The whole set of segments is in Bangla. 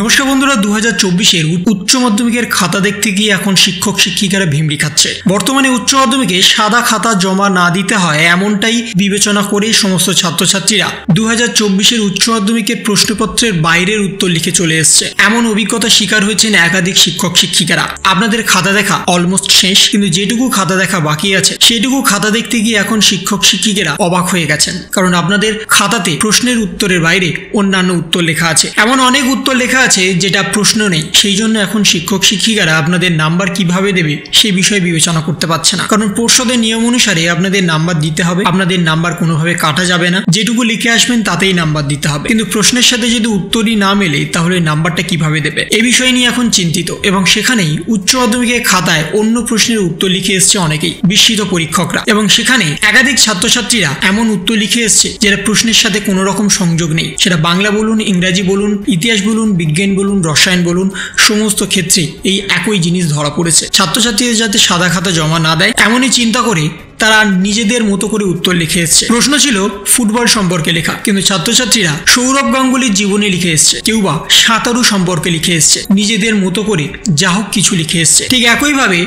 নমস্কার বন্ধুরা, 2024-এর উচ্চ মাধ্যমিকের খাতা দেখতে গিয়ে এখন শিক্ষক শিক্ষিকারা ভিমড়ি খাচ্ছে। বর্তমানে উচ্চ মাধ্যমিকে সাদা খাতা জমা না দিতে হয় এমনটাই বিবেচনা করে সমস্ত ছাত্রছাত্রীরা 2024-এর উচ্চ মাধ্যমিকের প্রশ্নপত্রের বাইরের উত্তর লিখে চলে এসছে। এমন অভিজ্ঞতা শিকার হয়েছেন একাধিক শিক্ষক শিক্ষিকারা। আপনাদের খাতা দেখা অলমোস্ট শেষ, কিন্তু যেটুকু খাতা দেখা বাকি আছে সেটুকু খাতা দেখতে গিয়ে এখন শিক্ষক শিক্ষিকারা অবাক হয়ে গেছেন, কারণ আপনাদের খাতাতে প্রশ্নের উত্তরের বাইরে অন্যান্য উত্তর লেখা আছে। এমন অনেক উত্তর লেখা আছে যেটা প্রশ্ন নেই। সেই জন্য এখন শিক্ষক শিক্ষিকারা আপনাদের নাম্বার কিভাবে দেবে সেই বিষয়ে বিবেচনা করতে পারছে না, কারণ পর্ষদের নিয়ম অনুসারে আপনাদের নাম্বার দিতে হবে। আপনাদের নাম্বার কোনোভাবে কাটা যাবে না, যেটুকু লিখে আসবেন তাতেই নাম্বার দিতে হবে। কিন্তু প্রশ্নের সাথে যদি উত্তরই না মেলে তাহলে নাম্বারটা কিভাবে দেবে এই বিষয় নিয়ে এখন চিন্তিত, এবং সেখানেই উচ্চ মাধ্যমিকের খাতায় অন্য প্রশ্নের উত্তর লিখে এসছে অনেকেই বিস্মিত পরীক্ষকরা, এবং সেখানে একাধিক ছাত্রছাত্রীরা এমন উত্তর লিখে এসছে যেটা প্রশ্নের সাথে কোনো রকম সংযোগ নেই। সেটা বাংলা বলুন, ইংরাজি বলুন, ইতিহাস বলুন, বিজ্ঞান বলুন, রসায়ন বলুন, সমস্ত ক্ষেত্রে এই একই জিনিস ধরা পড়েছে। ছাত্রছাত্রীদের যাতে সাদা খাতা জমা না দেয় এমনই চিন্তা করে তারা নিজেদের মতো করে উত্তর লিখে এসছে। প্রশ্ন ছিল ফুটবল সম্পর্কে লেখা, কিন্তু ছাত্রছাত্রীরা সৌরভ গাঙ্গুলির জীবনী লিখে এসছে, কেউ বা সাঁতারু সম্পর্কে লিখে এসছে, নিজেদের মতো করে যা হোক কিছু লিখে এসছে। ঠিক একইভাবে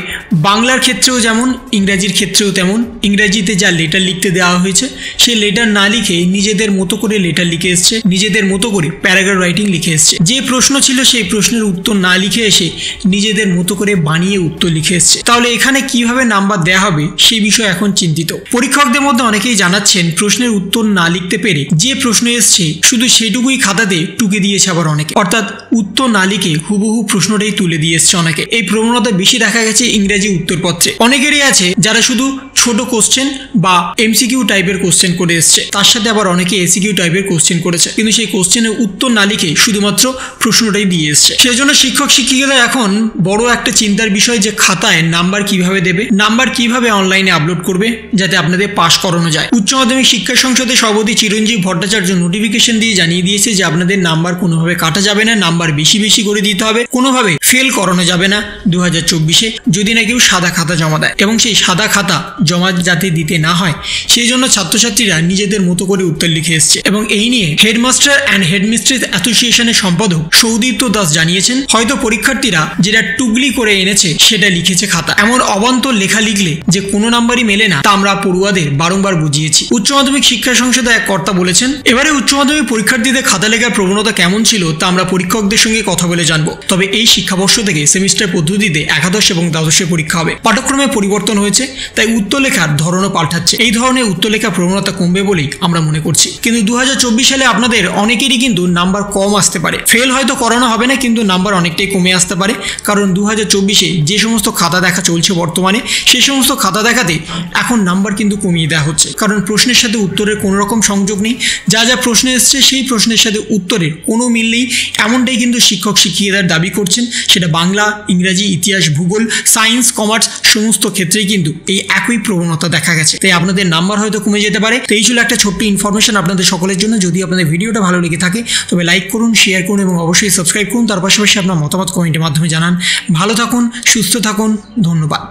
বাংলার ক্ষেত্রেও যেমন, ইংরাজির ক্ষেত্রেও তেমন। ইংরাজিতে যা লেটার লিখতে দেওয়া হয়েছে সেই লেটার না লিখে নিজেদের মতো করে লেটার লিখে এসছে, নিজেদের মতো করে প্যারাগ্রাফ রাইটিং লিখে এসছে। যে প্রশ্ন ছিল সেই প্রশ্নের উত্তর না লিখে এসে নিজেদের মতো করে বানিয়ে উত্তর লিখে এসছে। তাহলে এখানে কিভাবে নাম্বার দেওয়া হবে সেই বিষয়ে এখন চিন্তিত। পরীক্ষকদের মধ্যে অনেকেই জানাচ্ছেন প্রশ্নের উত্তর না লিখতে পেরে যে প্রশ্ন এসছে শুধু সেটুকুই খাতাতে টুকে দিয়েছে আবার অনেকে, অর্থাৎ উত্তর না লিখে হুবহু প্রশ্নটাই তুলে দিয়ে এসছে অনেকে। এই প্রবণতা বেশি দেখা গেছে ইংরেজি উত্তরপত্রে। অনেকেরই আছে যারা শুধু ছোট কোশ্চেন বা এমসিকিউ টাইপের কোশ্চেন করে এসছে, তার সাথে আবার অনেকে এসিকিউ টাইপের কোশ্চেন করেছে, কিন্তু সেই কোশ্চেনের উত্তর না লিখে শুধুমাত্র প্রশ্নটাই দিয়ে এসছে। সেই জন্য শিক্ষক শিক্ষিকারা এখন বড় একটা চিন্তার বিষয় যে খাতায় নাম্বার কিভাবে দেবে, নাম্বার কিভাবে অনলাইনে আপলোড করবে যাতে আপনাদের পাস করানো যায়। উচ্চ মাধ্যমিক শিক্ষা সংসদের সভাপতি চিরঞ্জীব ভট্টাচার্য নোটিফিকেশন দিয়ে জানিয়ে দিয়েছে যে আপনাদের নাম্বার কোনোভাবে কাটা যাবে না, নাম্বার বেশি বেশি করে দিতে হবে, কোনোভাবে ফেল করানো যাবে না 2024-এ যদি না কেউ সাদা খাতা জমা দেয়। এবং সেই সাদা খাতা জমা যাতে দিতে না হয় সেই জন্য ছাত্রছাত্রীরা নিজেদের মতো করে উত্তর লিখে এসছে। এবং এই নিয়ে হেডমাস্টার অ্যান্ড হেডমিস্ট্রেস অ্যাসোসিয়েশনের সম্পাদক সৌদীপ্ত দাস জানিয়েছেন, হয়তো পরীক্ষার্থীরা যেটা টুগলি করে এনেছে সেটা লিখেছে খাতা। এমন অবান্তর লেখা লিখলে যে কোনো নাম্বারই মেলে না তা আমরা পড়ুয়াদের বারংবার বুঝিয়েছি। উচ্চ মাধ্যমিক শিক্ষা সংসদে এক কর্তা বলেছেন, এবারে উচ্চ মাধ্যমিক পরীক্ষার্থীদের খাতা লেখার প্রবণতা কেমন ছিল তা আমরা পরীক্ষকদের সঙ্গে কথা বলে জানবো। তবে এই শিক্ষাবর্ষ থেকে সেমিস্টার পদ্ধতিতে একাদশ এবং দ্বাদশের পরীক্ষা হবে। পাঠ্যক্রমে পরিবর্তন হয়েছে, তাই উত্তর লেখার ধরনও পাল্টাচ্ছে। এই ধরনের উত্তর লেখার প্রবণতা কমবে বলেই আমরা মনে করছি। কিন্তু 2024 সালে আপনাদের অনেকেরই কিন্তু নাম্বার কম আসতে পারে। ফেল হয়তো করানো হবে না, কিন্তু নাম্বার অনেকটাই কমে আসতে পারে, কারণ 2024-এ যে সমস্ত খাতা দেখা চলছে বর্তমানে সেই সমস্ত খাতা দেখাতে এখন নাম্বার কিন্তু কমিয়ে দেওয়া হচ্ছে, কারণ প্রশ্নের সাথে উত্তরের কোনো রকম সংযোগ নেই। যা যা প্রশ্ন এসছে সেই প্রশ্নের সাথে উত্তরের কোনো মিল নেই, এমনটাই কিন্তু শিক্ষক শিক্ষিকাদের দাবি করছেন। সেটা বাংলা, ইংরাজি, ইতিহাস, ভূগোল, সায়েন্স, কমার্স সমস্ত ক্ষেত্রেই কিন্তু এই একই প্রবণতা দেখা গেছে। তাই আপনাদের নাম্বার হয়তো কমে যেতে পারে। তো এই ছিল একটা ছোট্ট ইনফরমেশন আপনাদের সকলের জন্য। যদি আপনাদের ভিডিওটা ভালো লেগে থাকে তবে লাইক করুন, শেয়ার করুন এবং অবশ্যই সাবস্ক্রাইব করুন। তার পাশাপাশি আপনার মতামত কমেন্টের মাধ্যমে জানান। ভালো থাকুন, সুস্থ থাকুন, ধন্যবাদ।